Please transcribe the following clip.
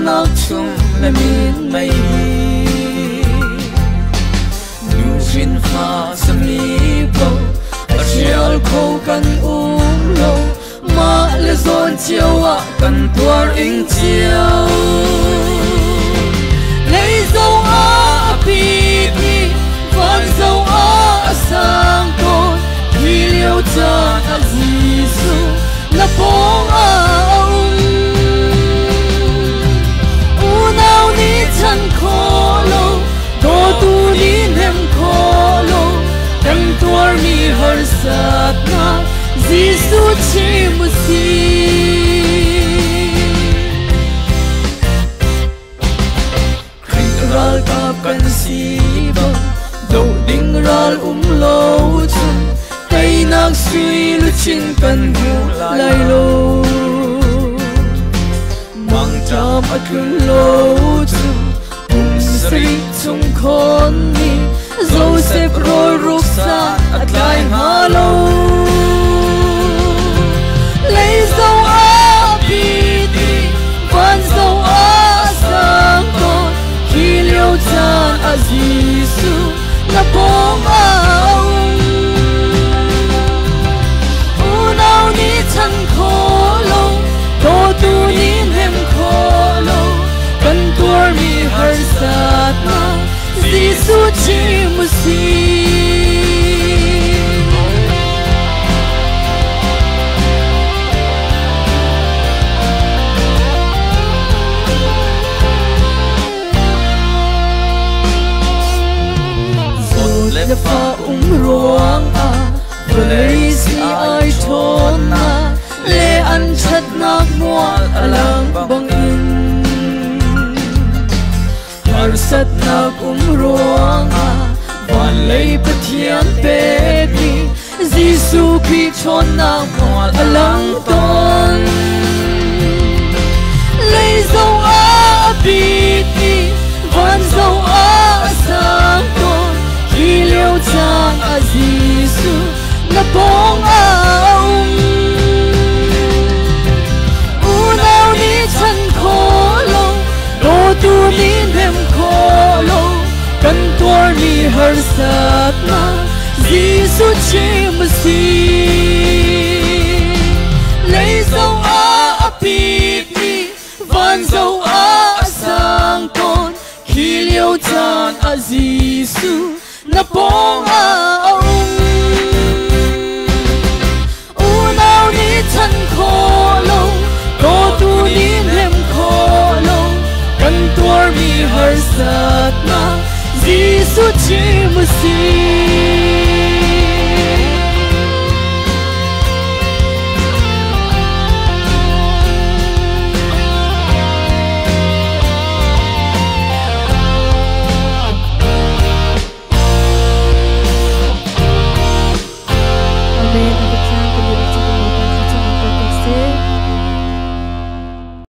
ngọc chung là min mây nu fin pha sa mi bo a chial kho kan lo ma le zon chiao a kan tuar ing chiao lấy dấu a pi pi van dấu a sang con khi liêu cha a Giêsu là bóng a u nào ni chân khó lo do tu ni nem khó lo kan tuar mi har sat na Giêsu chi mu si ral kap kan si ba do ding ral lo chun tay nak suy lu chin kan hu lai lo mang cham atun lo chu sri chung khon ni Joseph roi ruksa at lai ha lo lấy dấu a pi ti van dấu a sang con khi liêu chan a Giêsu là bóng a u nào ni chân khó lo do tu ni hem khó lo kan tuar mi har sat na Giêsu chi mu si le pha ruang a lấy si ai thon na le an chat nak mual alang bang in har sat nak ruang a van lấy pathian pe ni Giêsu pi thon nak mual alang ton lấy dấu a pi ti van dấu a sang ton khi liêu chan a Giêsu là bóng a u nào ni chân khó lo do tu ni nem khó lo kan tuar mi har sat na Giêsu chi mu si lấy dấu a pi pi van dấu a sang con khi liêu chan a Giêsu na bóng a